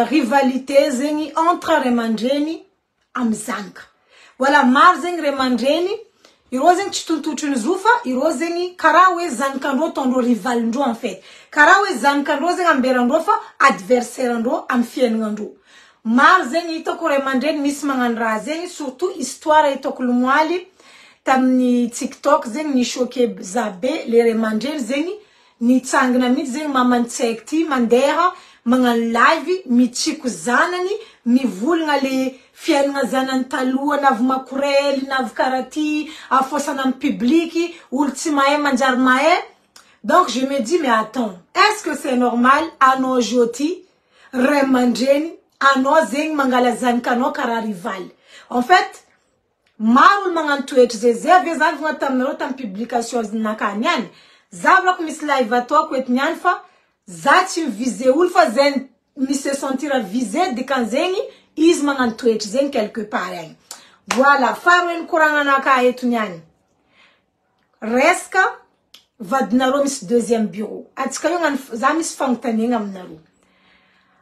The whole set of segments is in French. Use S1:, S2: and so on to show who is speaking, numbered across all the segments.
S1: rivalité zegny entre remandreny amy zanaka. Voilà maro zegny remandreny iro zegny tsy tontotry zofa iro zegny karaha hoe zanakandro tondro rivalindro en fait. Karaha hoe zanakandro zegny amberandro fa adversaire andro amy fiainagnandro. Maro zegny hitako remandreny misy magnano raha zegny surtout histoire hitako lomoaly tamin'ny TikTok zegny ni choqué zabe le remandreny zegny nitsangana mihitsy zegny mamantsaiky ty mandeha magnano live mitsiko zanany mivolagna le fiainana zanany taloha navy makorely navy karaty afosana amy public olo tsy mahay manjary mahay. Donc je me dis mais attends, est-ce que c'est normal anao joti remandreny anao zegny mangala zanakanao karaha rival? En fait maro magnano toetra zay avy zany vogna taminareo tam publication nakany niany zavrako misy live ataoko eto niany fa za tsy mivise olo fa zay misy sentir visé dikan zegny izy magnano toetra zegny quelque part agny. Voilà faroeny koragnanaka eto niany reska vadinareo misy deuxième bureau atsika io ngano za misy fagnontaniagna aminareo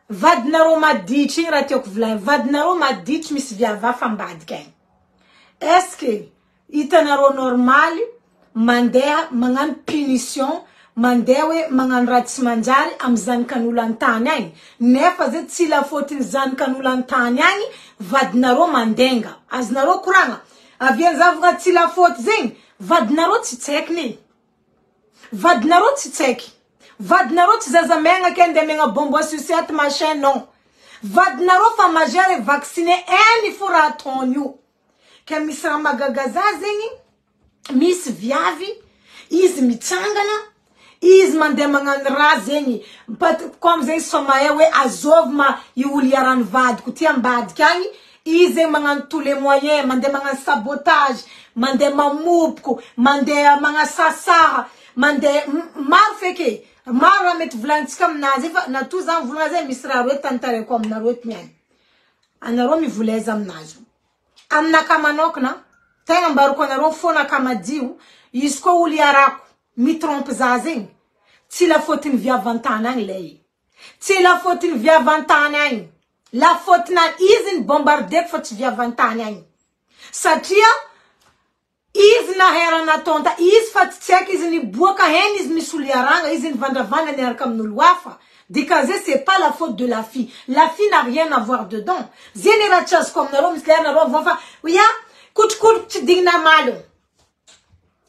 S1: vadinareo maditry igny raha tiako volagny vadinareo maditry misy viava fambadika agny. Est-ce que itanareo normal mandeha magnano punition mandeha hoe magnano raha tsy manjary amy zanakan'olo antany agny nefa zay tsy la faute zanakan'olo antany agny vadinareo mandenga azonareo koragna avy zavogna tsy la faute zegny vadinareo tsy tsaikiny vadinareo tsy tsaiky vadinareo tsy zazamegna kende megna bombo associate machin non vadinareo fa majeur et vacciné any fo raha ataony io. Ka misy raha magagaza zegny misy viavy izy mitsangana izy mandeha magnano raha zegny comme zegny somahe hoe azovy ma io olo iarany vadiko ty ambadika agny izy zegny magnano tous les moyens mandeha magnano sabotage mandeha mamopoko mandeha magnasasara mandeha maro feke maro raha mety volanitsika aminazy fa nato zany volagna zay misy raha roe tantareko aminareo eto niany anareo mivoleza aminazy aminaka manokana tegna mbaroko anareo fona kamadio izy koa olo iarako mitrompe za zegny tsy la faute ny viavantany agny lay tsy la faute ny viavantany agny la faute na izy ny bombarder fa tsy viavantany agny satria izy na herana tonta izy fa tsy tsaiky izy ny boaka hen izy misy olo iaranga izy ny vandravana niaraka amin'olo hafa. Dikazé, c'est pas la faute de la fille. La fille n'a rien à voir dedans. Zénéra chas comme naro, misler naro, vanfa. Oui, kuch kuch ding na malo.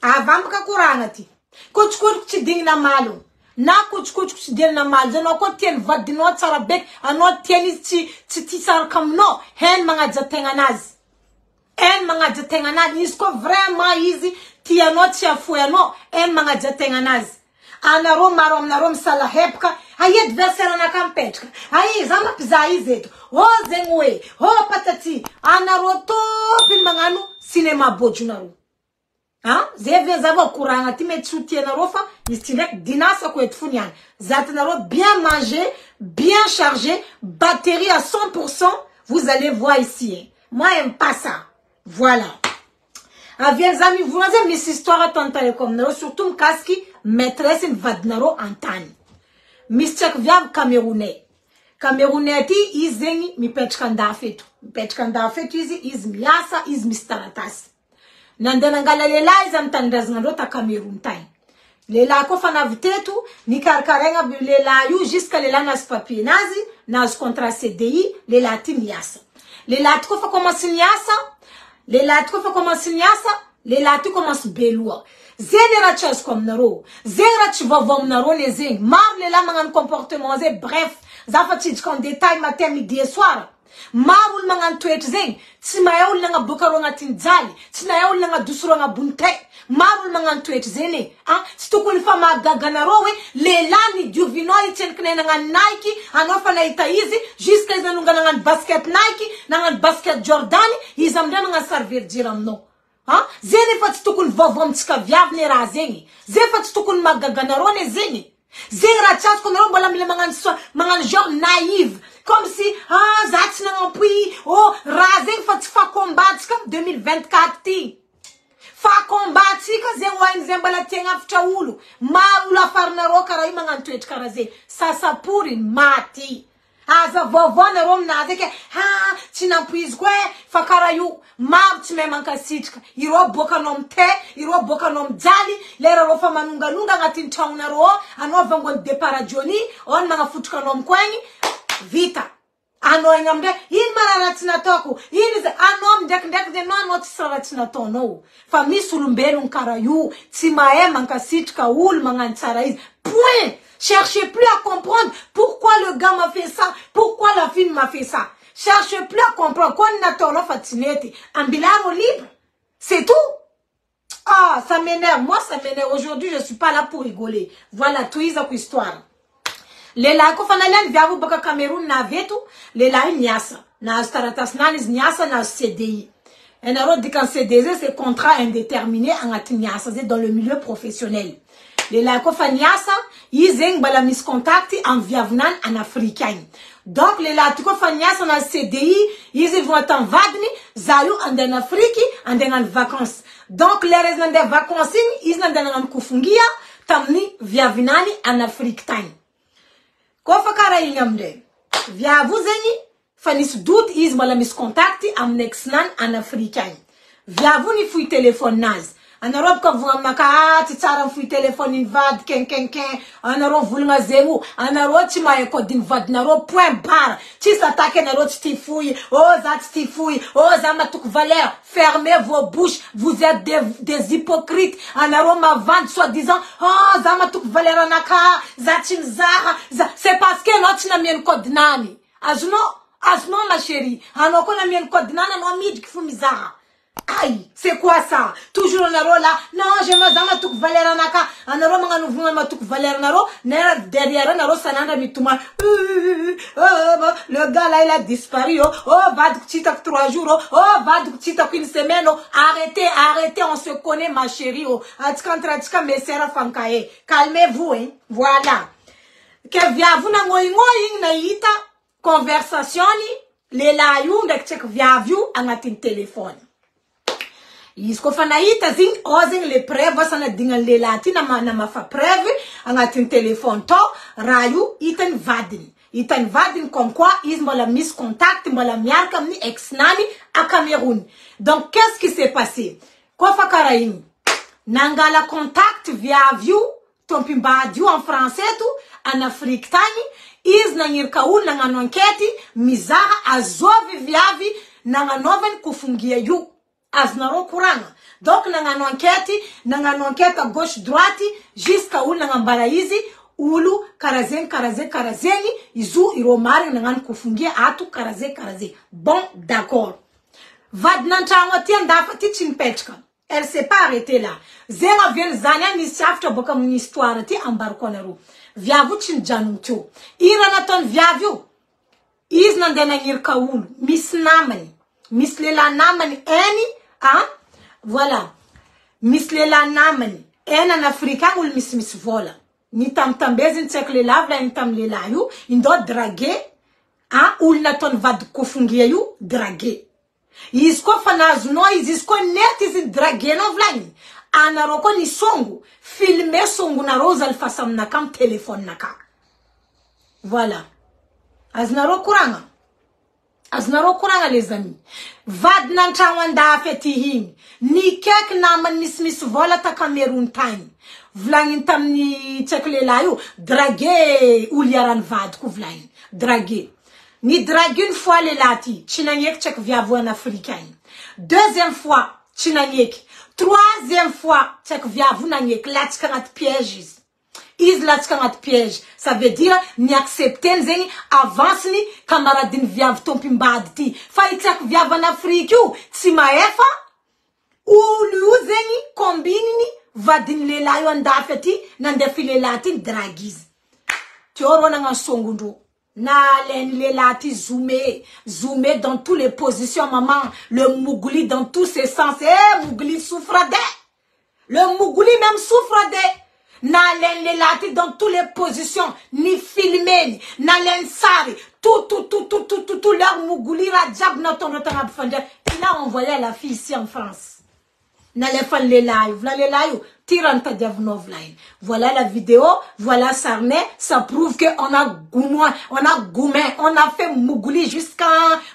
S1: Avant ka kurangati. Kuch kuch ding na malo. Na kuch kuch ding na malo. Zeno ko tien vadino tsarabek, ano tieni ti sar kam no. Hen mga jatenganaz. En mga jatenganaz. Isko vraiment easy. Ti ano tia fueno. En mga jatenganaz. Anaro marom narom sala hepka. Aye adversaire na kampetka. Aye zama pza izeto. O zengwe. O patati. Anaroto pin mangano cinema boju naro. Hein? Zeve zava kuranga ti met soutien naro fa istilek dinasa ko et funyan. Zat naro bien mangé, bien chargé, batterie à 100%. Vous allez voir ici. Moi j'aime pas ça. Voilà. Avien zami vous avez mis histoire tantale comme naro surtout mkaski maîtresse in vadnaro antani. Mischak viab Camerounais. Camerounais ti izengi mipetka ndafetu. Mipetka ndafetu izi miasa izi mistaratas. Nandana ngala lela iza mtandaz ngandota Cameroun tay. Lela ko fana vitetu ni karkarenga lela yu jusqu'à lela nas papier nazi nas contrat CDI lela ti miasa. Lela ko fa commence miasa. Lela ko fa commence miasa. Lela tu commence belua. Zénéra chas comme naro. Zénéra tu vas voir naro les zing. Marle la mangan comportement zé. Bref. Zafati en détail matin, midi et soir. Marul mangan tuet zing. Timayaul nanga bukaronga tinzali. Tinayaul nanga dusuronga bunte. Marul mangan tuet zene. Ah, stukul fama gaganarowe. Le lani duvino iten kne nanga Nike. Anofa na itaizi. Jusqu'à zanunga nanga basket Nike. Nanga basket Jordani. Izamda nanga servir diram no. Ha? Zene fati tukun vovom tika viavne ra zengi. Zene fati tukun magaganarone zengi. Zene ra chance comme on bola mile mangan genre naïve. Comme si, ah, zati na pui, oh, ra zengi fati fa combat comme 2024 ti. Fa combat ka zen wain zen bala tenga fta ulu. Ma ula farna ro kara mangan tuet kara zen. Sasa puri mati. Aza vovó na rom na zeke ha tinampuiz kwe fakara yu mab time manka sitka iro boka nom te iro boka nom jali lera ro fa manunga lunga ngati ntong na ro anova ngon depara joni on manga futuka nom kwenyi vita ano ngamde in marara tinatoku in ze anom dek de no not sara tinatono fa misulumbelu nkara yu timae manka sitka ul manga ntsara point. Cherchez plus à comprendre pourquoi le gars m'a fait ça, pourquoi la fille m'a fait ça. Cherchez plus à comprendre. Quand on a ton fatinette, un bilan libre, c'est tout. Ah, ça m'énerve. Moi, ça m'énerve. Aujourd'hui, je suis pas là pour rigoler. Voilà, tout est histoire. Les là, quand on a l'air via vous, baka Cameroun, na vetu, les là, niasa. Na staratas nanis niasa, na CDI. Un autre dit qu'en CDI, c'est contrat indéterminé en atiniasa, c'est dans le milieu professionnel. Les lacofaniasa, ils ont bala miscontacti en viavnan en africain. Donc, les lacofaniasa en CDI, ils vont être en vadni, zayou en Afrique, en vacances. Donc, les raisons des vacances, ils sont en kufungia, tamni viavinani en Afrique time. Kofa kara yamde. Via vous zeni, fanis doute, ils bala miscontacti en nexnan en africain. Via vous ni fouille téléphone naz. En Europe, quand vous m'avez dit, tu as un téléphone invad, en Europe, vous l'avez zéro, en Europe, tu m'as écouté invad, en Europe, point barre, tu s'attaques en Europe, tu fouilles, oh, tu fouilles, oh, zamatuk valeur, fermez vos bouches, vous êtes des hypocrites, en Europe, ma vente, soi-disant, oh, zamatuk valeur, anaka, zatin zara, c'est parce que l'autre n'a mis un code nani. Azno, ma chérie, en Europe, n'a mis un code nani, non, mid, qui fout misara. Aïe, c'est quoi ça? Toujours en euro là. Non, je me zama tuk valera naka. En euro manga nous voulons ma tuk valera naro. Nera derrière naro sananda bituma. Le gars là il a disparu. Oh, va du petit 3 jours. Oh, va du petit une semaine. Arrêtez, on se connaît ma chérie. Oh, atika mesera fankaye. Calmez-vous, hein. Voilà. Que via vous na ngoing na ita conversation ni le la yu ndek check via vous angatin téléphone. Isko fanaita zing ozing le preuve sana dinga le lati na ma fa preuve angatin téléphone to rayu itan vadin comme quoi ils m'ont la mis contact m'ont miar comme ni ex nani à Cameroun. Donc qu'est-ce qui s'est passé? Quoi fa karaim nangala contact via view ton pimba dieu en français tout en Afrique tani is na nyirkaul na enquête mizara azovi viavi na noven kufungia yu aznaro kuranga. Donc nangano enquête à gauche droite jusqu'à où nangambara izi ulu karazeni izu iromari nangan kufungia atu karaze. Bon, d'accord. Vadnantangwa tienda fati chimpechka. Elle s'est pas arrêtée là. Zera vient zanya ni safta boka mon histoire ti ambarkonero. Viavu chinjanuncho. Iranaton viavu. Is nandena yirkaul. Mislela namani eni. Hein? Voilà. Mislela namani. En africain ou miss vola. Ni tam bezin tek le lavla ni tam le layu. Indo drage. Hein? Ou naton vad kofungie yu drage. Isko fanazuno isko net is drage no vlani. Anaroko ni songu. Filme songu na rosa alfasam na kam téléphone naka. Voilà. Aznaro kuranga les amis. Vad nantawanda fetihim. Ni kek naman mis vola ta Cameroun time. Vlangin tam ni tekle layo. Drage uliaran vad ku vlangin. Drage. Ni drague une fois les lati. Chinanyek tchek via voix en africain. Deuxième fois, chinanyek. Troisième fois, tchek via vous nanyek. Latchkanat pièges. Is latchkanat piège. Ça veut dire, ni accepter nzeni, avance ni, camaradine via ton pimbadti. Faï tchek via en Afrique ou, timaefa, ou l'uzeni, combine ni, vadin le layo andafeti, nandefile lati, dragiz. Tu auras un songundo. Na les lati zoomé dans toutes les positions, maman. Le mougouli dans tous ses sens. Mougouli souffre de. Le mougouli même souffre de. Na les lati dans toutes les positions. Ni filmé, na len sari. Tout leur mougouli rajab na ton Il a envoyé la fille ici en France. Na les fan les live. La les live. Tiranta Diavnovline. Voilà la vidéo, voilà Sarné, ça prouve qu'on a goumouin, on a fait Mougouli jusqu'à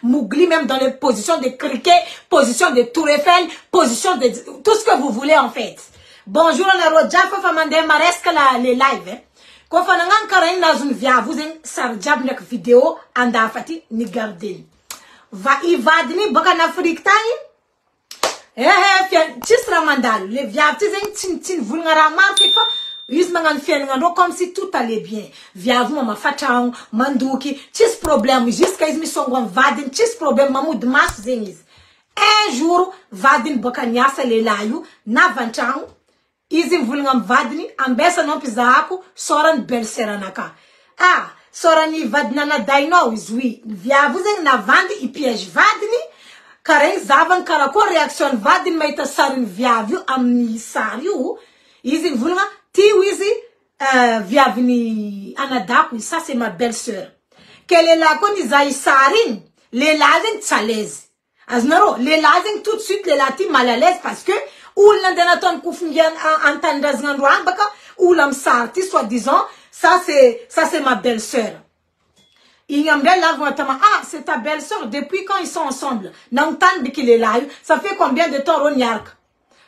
S1: Mougli, même dans les positions de cricket, position de Tour Eiffel, position de tout ce que vous voulez en fait. Bonjour, on a Roja, Fafamande, Maresca les lives. Quand on a un carré dans une via, vous avez sarjab nek vidéo, anda fati, ni gardin. Va y vadni, bakan Afrique tisra mandal les via tin vulgara marque fa mangan ngando comme si tout allait bien via vous mama fatang manduki tis problème jusqu'à ismi songon vadin tis problème mamoud mas zengis un jour vadin bokanyasa le layu na vantang izim vulngam vadni ambessa non pizaku soran belseranaka sorani vadnana daino oui via vous na vandi i piège vadni Karen zavan karako réaction vadin maita sarin viavu amni sariu izin vulga ti wizi viavni anadaku ça c'est ma belle-sœur qu'elle est là quand ils aillent sarin les lazing tsalez aznaro les lazing tout de suite les lati mal à l'aise parce que ou l'andenaton koufungian antandas ngandouan baka ou l'am sarti soit disant ça c'est ma belle-sœur. C'est ta belle-sœur. Depuis quand ils sont ensemble? Ça fait combien de temps Ronyark?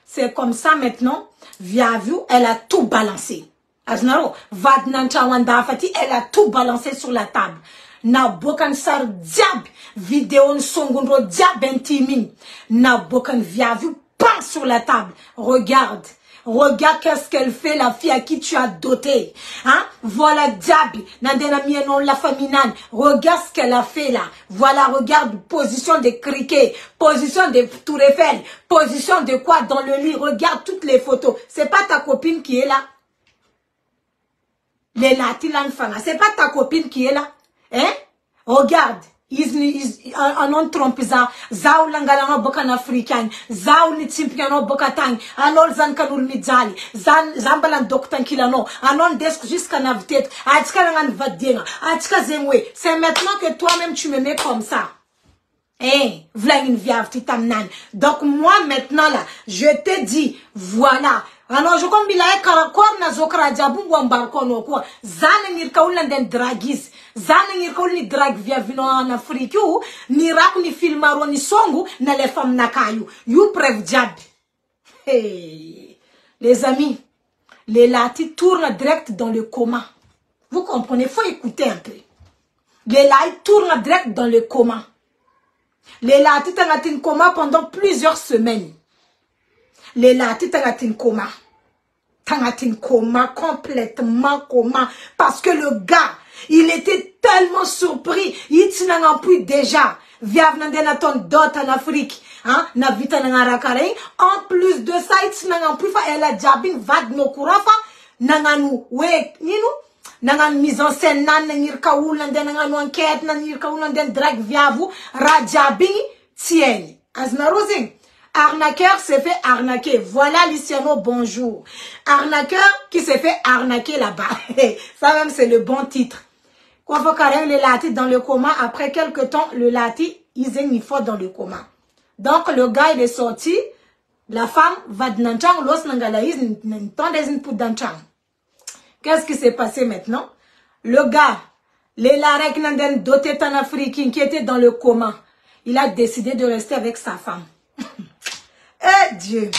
S1: C'est comme ça maintenant. Viavu, elle a tout balancé. Aznaro, Vadnanchawanda Fati, elle a tout balancé sur la table. Na bokan sar diab, vidéo songondo diab intimin. Na bokan viavu, pas sur la table. Regarde. Regarde qu'est-ce qu'elle fait, la fille à qui tu as doté. Hein? Voilà Diaby, Nandena Mienon la faminane. Regarde ce qu'elle a fait là. Voilà, regarde, position de criquet, position de Tour Eiffel, position de quoi dans le lit. Regarde toutes les photos. C'est pas ta copine qui est là. Les Latilan Fanga, c'est pas ta copine qui est là. Hein? Regarde. Anon trompiza zau langalano bokan africain zau ni timpiano bokatang anol zankanul midzali zambalan doktan kilano anon desk jusqu'à navtet atka langan vadienga atka zemwe c'est maintenant que toi-même tu me mets comme ça. Eh, v'là une viave titamnan. Donc moi maintenant là, je te dis voilà. Alors je comme bilaye karakor na zokra jabu wambarko no ko zane nir kaulan den dragis zane nir kaul ni drag via vino en Afrique ni rak ni filmaro ni songu na les femmes nakayu you preuve jab. Hey, les amis, les latis tournent direct dans le coma. Vous comprenez, faut écouter un peu. Les latis tournent direct dans le coma. Les latis t'engatin coma pendant plusieurs semaines. Les latis t'engatin coma. T'engatin coma, complètement coma. Parce que le gars, il était tellement surpris. Il t'en plus déjà. Via v'nandenaton dot en Afrique. Hein, na vita nangarakare. En plus de ça, il t'en plus fa elle a jabin vad no kurafa. Nanganu, we, ninu. Nangan mise en scène nan nangir kaoul nanden nangan enquête nangir kaoul nanden drag via vous rajabi tienne aznarozing arnaqueur s'est fait arnaquer. Voilà Luciano, bonjour. Arnaqueur qui s'est fait arnaquer là-bas. Ça même c'est le bon titre. Quoi faut carrément le lati dans le coma. Après quelques temps le lati il faut dans le coma. Donc le gars il est sorti. La femme va de Nanchang los nangalaïs n'entendez une pour Nanchang. Qu'est-ce qui s'est passé maintenant? Le gars, les larek nanden doté en Afrique qui était dans le coma, il a décidé de rester avec sa femme. Eh Dieu,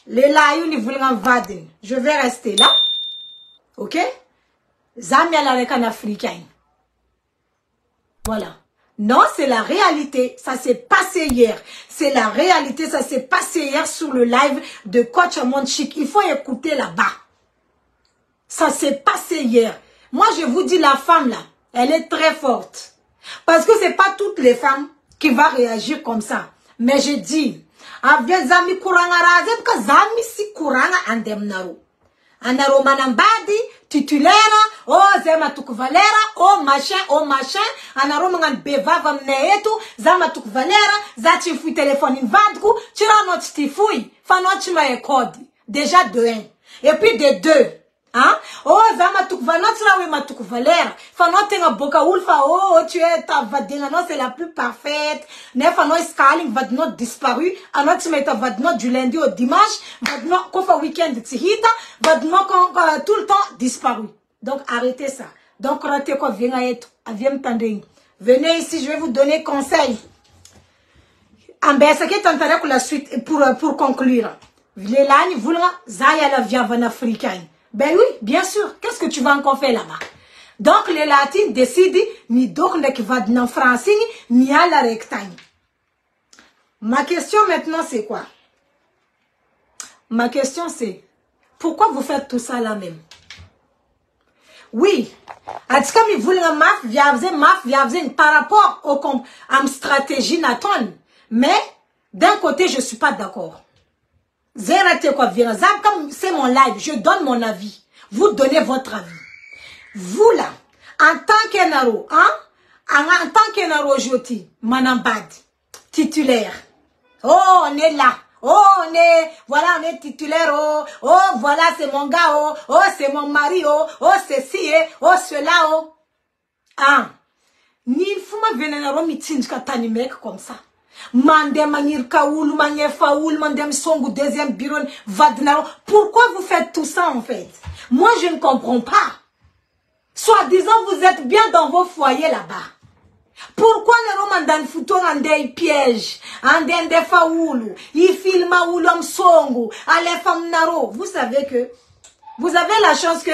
S1: les laïus ni voulaient en vadin. Je vais rester là, ok? Zamia larek en africain. Voilà. Non, c'est la réalité. Ça s'est passé hier. C'est la réalité. Ça s'est passé hier sur le live de Coach Monchic. Il faut écouter là-bas. Ça s'est passé hier. Moi, je vous dis, la femme là, elle est très forte. Parce que c'est pas toutes les femmes qui vont réagir comme ça. Mais je dis, avec zami kuranga razem ka zami si kuranga andemnaro. Anaro manambadi, titulaire, oh zema tukvalera, oh machin, anaro mangan beva vamneetu, zama tukvalera, zati fui téléphone in vadku, tira notre tifui, fanot ma ekodi. Déjà de un. Et puis de deux. Hein? Oh, zama tukva notre oui ma tukvalera. Fano tenga boka ulfa oh tu es ta vadinga non c'est la plus parfaite. Ne fano scaling vadno disparu. Anot meta vadno du lundi au dimanche. Vadno kofa week-end tihita. Vadno tout le temps disparu. Donc arrêtez ça. Donc ratez quoi vient venez ici je vais vous donner conseil. Ambessa qui tentera pour la suite pour conclure. Les lagnes voulons zaya la viande africaine. Ben oui, bien sûr. Qu'est-ce que tu vas encore faire là-bas? Donc, les latins décident, ni donc ne va dans français, ni à la rectangle. Ma question maintenant, c'est quoi? Ma question, c'est, pourquoi vous faites tout ça là même? Oui. Est-ce que vous voulez par rapport à ma stratégie Nathan? Mais, d'un côté, je ne suis pas d'accord. C'est mon live, je donne mon avis. Vous donnez votre avis. Vous là, en tant qu'Enaro, hein? En tant qu'Enaro Joti, Manambad, titulaire. Oh, on est là. Oh, voilà, on est titulaire. Oh, voilà, c'est mon gars. Oh, c'est mon mari. Oh, c'est ci, oh, cela. Oh. Ah. Ni fuma venenaro mitinj katani mec comme ça. Mandem manir kaoul, manir faoul, mandem songu deuxième bureau, vadnaro. Pourquoi vous faites tout ça en fait? Moi je ne comprends pas. Soi-disant vous êtes bien dans vos foyers là-bas. Pourquoi les romandan fouton en des pièges, en des faoul, ils filment oulom songu, allez fam naro. Vous savez que, vous avez la chance que,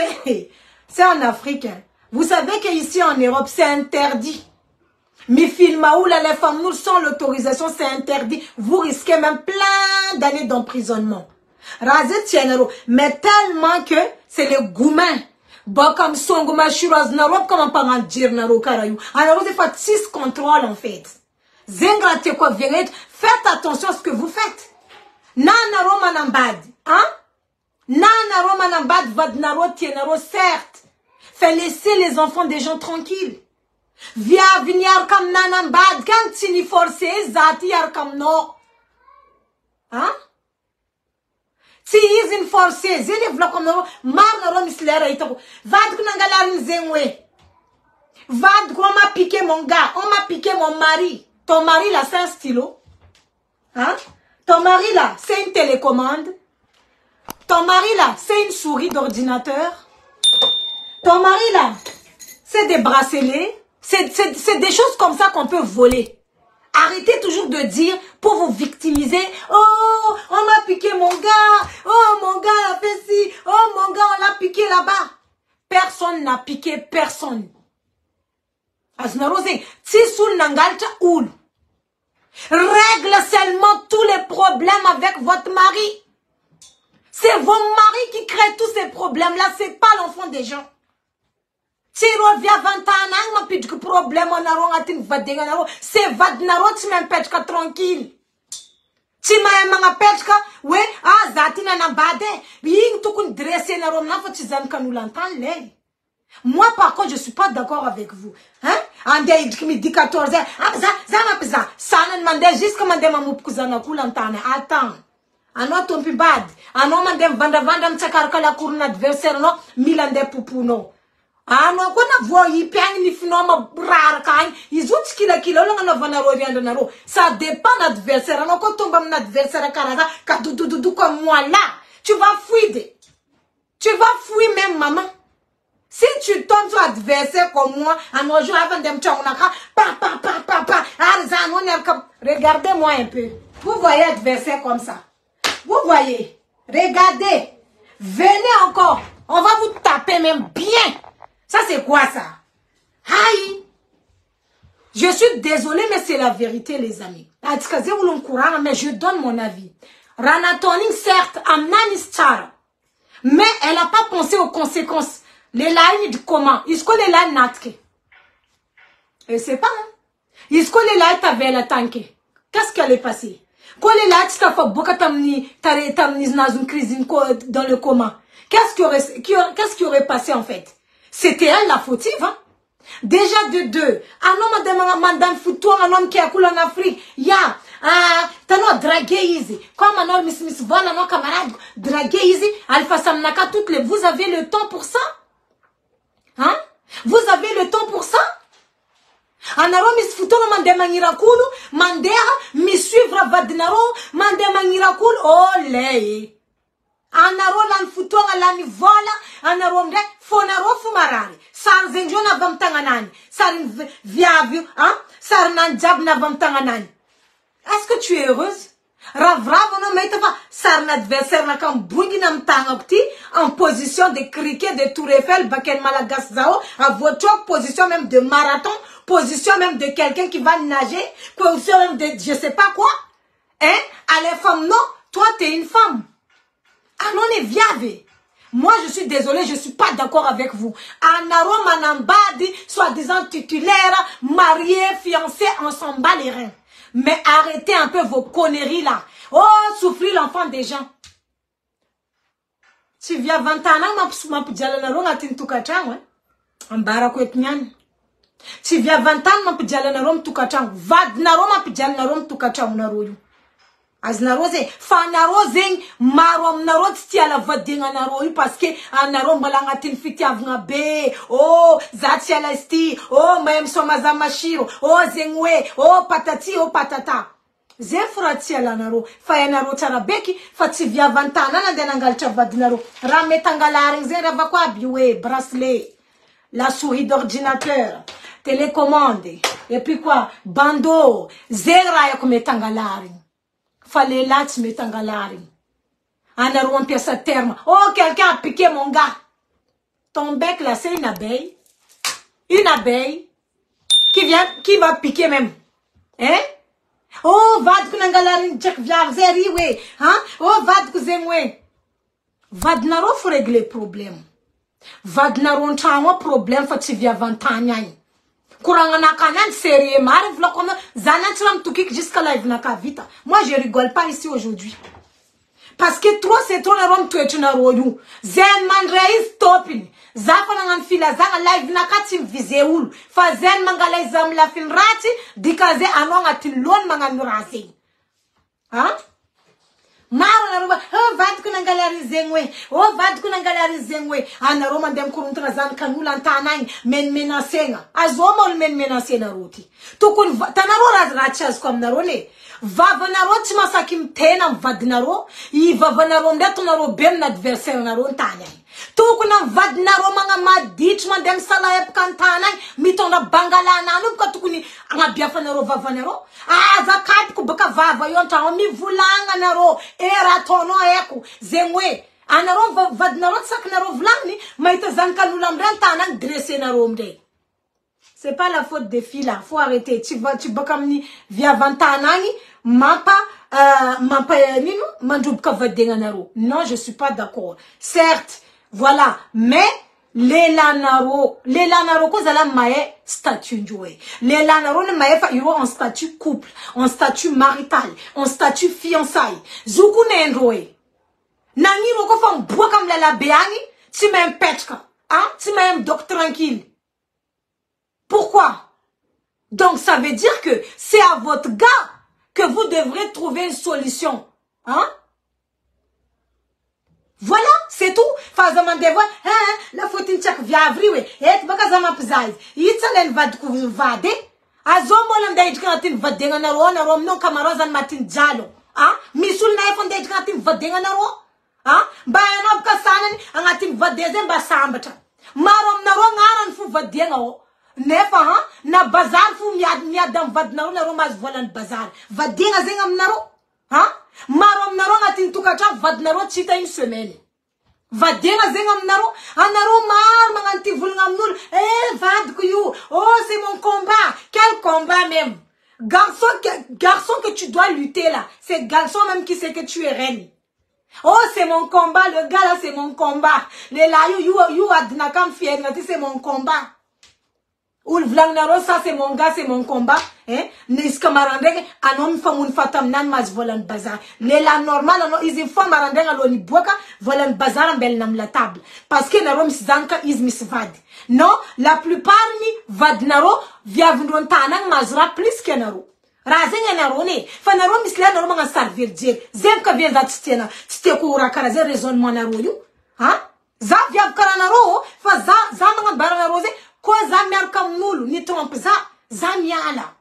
S1: c'est en Afrique. Vous savez qu'ici en Europe c'est interdit. Mais filmaoula les femmes nous sans l'autorisation, c'est interdit. Vous risquez même plein d'années d'emprisonnement. Razet tienero, mais tellement que c'est le goumen. Bon comme songuma churaz naro, comment pas en dire naro karayou. Alors vous faites 6 contrôles en fait. Zengrate quoi venez, faites attention à ce que vous faites. Nanaro manambad, hein? Nanaro manambad vadnaro tienero, certes. Fait laisser les enfants des gens tranquilles. Via venir comme nanambad, quand tu n'y forcé, zati comme no. Hein? Si ils forcé, zélé vlog comme no, marnaro mislera itako. Vad kunangalar nzengwe. Vad qu'on m'a piqué mon gars, on m'a piqué mon mari. Ton mari là, c'est un stylo. Hein? Ton mari là, c'est une télécommande. Ton mari là, c'est une souris d'ordinateur. Ton mari là, c'est des bracelets. C'est des choses comme ça qu'on peut voler. Arrêtez toujours de dire pour vous victimiser. Oh, on m'a piqué mon gars. Oh, mon gars a fait ci. Oh, mon gars, on l'a piqué là-bas. Personne n'a piqué personne. Règle seulement tous les problèmes avec votre mari. C'est vos maris qui créent tous ces problèmes-là. C'est pas l'enfant des gens. Si revient 20 ans, ma pitch problème on a atin vadengaro, c'est vadnaro tu m'empêches tranquille. Si ma pechka, ouais, ah zatina na bade, ying tout kun dressé na rom na fatizan kanu l'entend lay. Moi par contre je suis pas d'accord avec vous, hein? Ande qui me dit 14 ans, ah ça ne mande jusqu'à mande ma mupkuzana kulantane. Attends. Ano tompi bad, ano mandem vanda mtsakar kala kurun adversaire no milande pupuno. Ah non, qu'on a voyé, bien ni finoma rare quand ils ont kilo l'on a vanaro viande naro. Ça dépend de l'adversaire. Non, quand on va un adversaire à Canada, kadou comme moi là, tu vas fuir. Tu vas fuir même maman. Si tu tombes sur adversaire comme moi, à nos jours avant de me tchaounaka, regardez-moi un peu. Vous voyez adversaire comme ça. Vous voyez. Regardez. Venez encore. On va vous taper même bien. Ça, c'est quoi ça? Aïe! Je suis désolée, mais c'est la vérité, les amis. Mais je donne mon avis. Ranatoning, certes, amnanistara. Mais elle n'a pas pensé aux conséquences. Les lignes du comment. Est-ce que les lignes natke? Elle sait pas, hein? Est-ce que les lignes t'avaient la tanké? Qu'est-ce qui allait passer? Quand les lignes t'as fait beaucoup tamni dans une crise dans le coma. Qu'est-ce qui aurait passé en fait? C'était elle la fautive, hein? Déjà de deux. Un homme de mandan foutoir, un homme qui a coulé en Afrique. Ya, t'as dragué easy. Comme alors, miss voilà, nos camarades, dragué easy, alpha samnaka, toutes les, vous avez le temps pour ça? Hein? Vous avez le temps pour ça? Anaro mis futono mande mangirakulu, mandera, mi suivra vadnaro, mande mangirakulu, oh lei. Anaro lan futonga lani vola, anaro mde, fonaro fumarari. Sar zenjo na vamtanganani, sar viavio, hein? Sar nanjab na vamtanganani. Est-ce que tu es heureuse? Ravravo no meitava, sar n'adversaire na kam bungi na mtangopti, en position de criquet de Tour Eiffel, baken malagas zao, à votre position même de marathon, position même de quelqu'un qui va nager, position même de je sais pas quoi. Hein? À les femmes, non, toi t'es une femme. Ah non, est viave. Moi, je suis désolée, je suis pas d'accord avec vous. Anaro Manambadi, soi-disant titulaire, marié, fiancé, on s'en bat les reins. Mais arrêtez un peu vos conneries là. Oh, souffrir l'enfant des gens. Tu viens 20 ans, ma pidjala na ronga tintukachang, hein? Ambara ko etnyan. Tu viens 20 ans, ma pidjala na rom tukachang. Vad na rom pidjala na rom tukachang na royu. Az na rose, fa na rose, marom na rot sti ala vadinga na royu parce que anarom balanga tin fiti avnga be. Oh, zati ala sti. Oh, même somaza mashiro. Oh, zengwe. Oh, patati, oh, patata. Zefrati ala naro. Fa ya naro tarabeki. Fa ti via vantana na denangal chavadinaro. Rame tangalaring zera vakwa biwe, bracelet. La souris d'ordinateur. Télécommande. Et puis quoi? Bando. Zera ya kume tangalaring. Fallait là, tu mets tangalari. En a rompu sa terme. Oh, quelqu'un a piqué mon gars. Ton bec là, c'est une abeille. Une abeille. Qui va piquer même. Hein? Oh, vad kunangalari, tchek viarzeri, we. Hein? Oh, vad kuzemwe. Vad naro faut régler problème. Vad naro ntango problème, faut tu via vantanyai. Kurangana kanan sérieux, m'arrive là comme zanatram tukik jusqu'à live naka vita. Moi je rigole pas ici aujourd'hui. Parce que toi c'est ton arom tu es una royu. Zen man reis topin. Zakonangan fila zanga live naka tim viseul. Fa zen mangala zam la fin rati dikaze anonga tin lon manganurasi. Hein? Maro na ruba, oh vad kunangalari zengwe, oh vad kunangalari zengwe. Ana Roma dem kuruntra zan kanula tanai men menasenga. Azomol men menasena ruti. Tukun tanaro rachas kom narole. Vavanaro timasakim tena vadnaro, I vavanaro ndeto naro bem na adversaire naro tanai. Tukuna vadnaro manga madich man dem salayep kantanai mitonda bangala nanu ka tukuni anga biafa naro vavanaro. Ah, zakat ku baka vava yonta mi vulanga naro era tono eku zengwe anaro vadnaro saknaro vlani maita zankanula mranta dressé naro mde. C'est pas la faute des filles là, faut arrêter. Tu baka mni via vantanani mapa nino mandub ka vadenga naro. Non, je suis pas d'accord. Certes, voilà, mais les lanaro kozala maye statut njoué. Les lanaro ne maye fa iro en statut couple, en statut marital, en statut fiançailles. Zuku ne njoué. Nangi roko fa mboa kam la beani, tu m'aimes petka, hein? Tu m'aimes donc tranquille. Pourquoi? Donc ça veut dire que c'est à votre gars que vous devrez trouver une solution, hein? Voilà, c'est tout. Fazaman devoir, hein, la faute in chak viavriwe. Et bakazama pzaiz. Yitzalen vad vade. Azomolam da idkatin vadenga na ro na rom non kamarazan matin jalo. Ah, misul na ifon da idkatin vadenga na ro. Ah, bayanob kasanan angatin vadezem basambata. Marom na ro ngaran fu vadenga o. Nefa ha na bazar fu miad dam vad na ro na ro mas volan bazar. Vadenga zengam na ro. Hein? Marom naro ngatin tukacha vad naro chita une semaine. Vadena zengam naro, anaro mar manganti vulngam nul. Eh vad kuyu. Oh c'est mon combat. Quel combat même? Garçon que tu dois lutter là. C'est garçon même qui sait que tu es reine. Oh c'est mon combat, le gars là c'est mon combat. Les là you adnakam fier ngati c'est mon combat. Oul vlang naro ça c'est mon gars, c'est mon combat. Hein? Niska marandeng anom famun fatam nan mas volan bazar. Les la normal ano izi fam marandeng aloni boka volan bazar ambel nam la table. Parce que naro misdanka is misvad. Non, la plupart ni vad naro via vundon tanang mazra plus que naro. Razenya na rone. Fa na ro misla na ro mga servir jer. Zem ka vien za tstena. Tste ko ura kara ze raisonnement na ro yu. Ha? Za via kara na ro. Fa za mga bara na roze. Ko za miar kam nulu. Ni trompe za miala.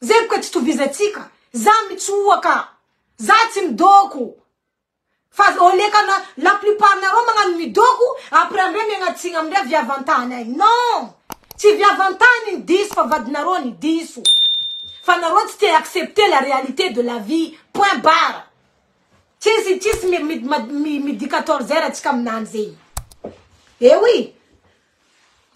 S1: Zem ka tu vizatika. Za mitsuwaka. Za tim doku. Fa oleka na la plupart na ro mga midoku. Après même nga tinga mde via vantana. Non. Si via vantana dis fa vadnaroni disu. Fanarot c'était accepter la réalité de la vie. Point barre. Tis midi 14h tkam nanzei. Eh oui.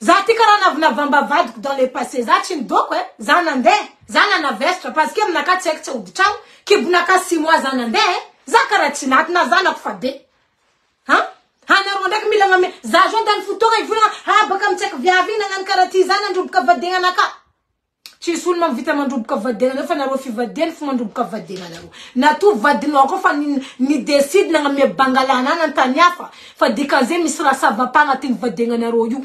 S1: Zati karana vna vamba vad dans le passé. Zati ndoko zanande. Zanana vestre parce que mnaka check tsa udcham ki bunaka 6 mois zanande. Zakaratinat na zana kfabe. Hein? Hana rondak milanga me za jondan futora ifuna ha bakam check via vina nan karati zana ndubka vadenga naka. Ci sul man vita man dubka vadena fa na ro fi vaden fu man dubka vadena na ro na tu vadena ko fa ni decide na me bangalana na tanyafa fa dikaze misra ça va pas ngatin vadena na ro yu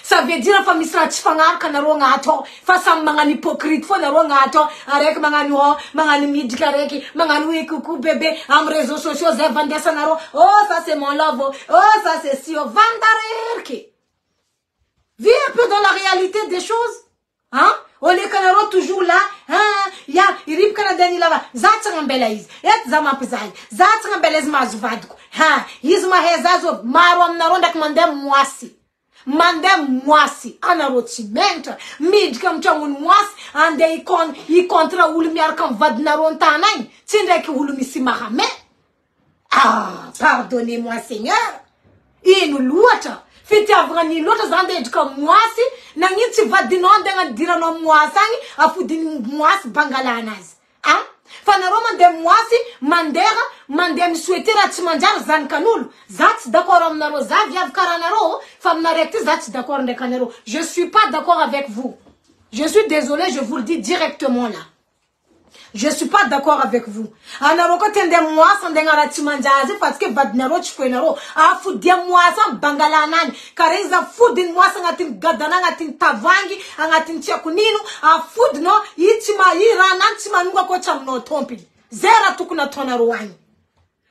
S1: ça veut dire fa misra tfangar kana ro ngato fa sam mangani hypocrite fo na ro ngato arek mangani ho mangani midikareki mangani wikuku bébé am réseaux sociaux ze vandesa na ro oh ça c'est mon love oh ça c'est si vandarerki vis un peu dans la réalité des choses hein. On est canaro toujours là, hein, ya, irip canadani là-bas, zatang belaiz, et zama pizai, zatang belez mazuvadku, ha, izma hezazo, marom narondak mandem mwasi, anarotimento, mid kam changun mwasi, ande i kontra ulmiar kam vad naron tanay, tindeki ulumisi mahame. Ah, pardonnez-moi Seigneur, inu luata. Fiti avrani lota zande edka mwasi na ngiti vadinonde nga dirano mwasangi afudini mwasi bangalanaz. Ah? Fana roma de mwasi mandera mswetira timanjar zan kanulu. Zati d'accord amnaro zaviav karanaro famna recti zati d'accord de kanero. Je suis pas d'accord avec vous. Je suis désolé, je vous le dis directement là. Je suis pas d'accord avec vous. Anaroko tende mwasa ndengara timanjazi parce que vadnaro chfenaro afu dia mwasa bangalanani kareza food mwasa ngatin gadana ngatin tavangi ngatin chakuninu food no itima irana ntima nungwa ko chamno tompi zera tukuna tona ruwani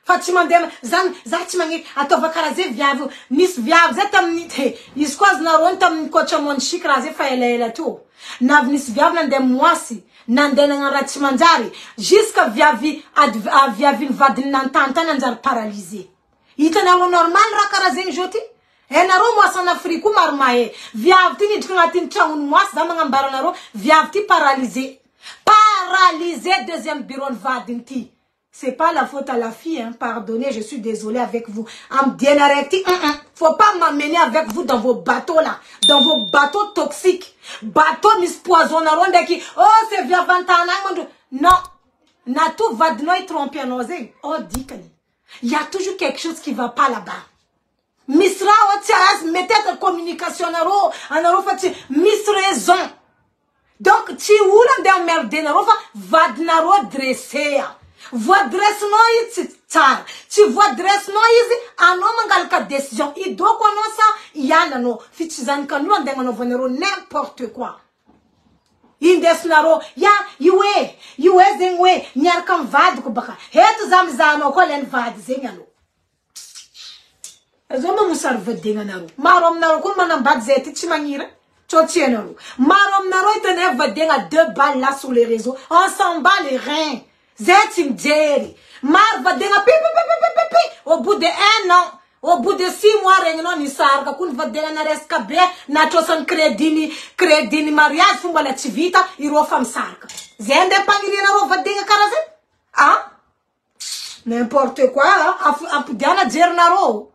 S1: Fatima dem zan zatimangi atova karaze viavu mis viavu zetam nite iskwaz na rontam ko chamon shikraze faela tu navnis viavu nande mwasi nandena ngarati manjari jusqu'à viavi vadin nantanta nanjar paralysé itana normal rakarazen joti ena ro mwasa na friku marmae viavti ni tkatin chaun mwas zamanga mbarana ro viavti paralysé deuxième biron vadinti. C'est pas la faute à la fille, hein. Pardonnez, je suis désolée avec vous. Am bien arrêté. Faut pas m'amener avec vous dans vos bateaux là. Dans vos bateaux toxiques. Bateaux mispoisonnaront qui. Oh, c'est via 20 ans. Non. Na tout va de nous tromper en osé. Oh, dit il y a toujours quelque chose qui va pas là-bas. Misra, mettez ta communication en aro fati misraison. Donc, tu oulan de merde naro va de naro dresser. Voix dresse no tar. Tu vois dresse no izi anomangal ka décision. I do kono sa yana no fichizan kanu andenga no venero n'importe quoi. Indesnaro ya iwe zengwe nyar kam vad ko baka. Hetu zamzano ko len vad zengalo. Azoma musar vedinga naro. Marom naro ko manam bad zeti chimangira. Chotienaro. Marom naro itene vedinga 2 balles là sur les réseaux. On s'en bat les reins. Zetim Jerry. Marva denga pi. Au bout de 1 an, au bout de 6 mois, regno ni sarga kun va denga na reska be na chosan credini mariage fumba la civita iro fam sarga. Zende pangiri na ro va denga karaze? Ah? N'importe quoi, apu diana jer na ro.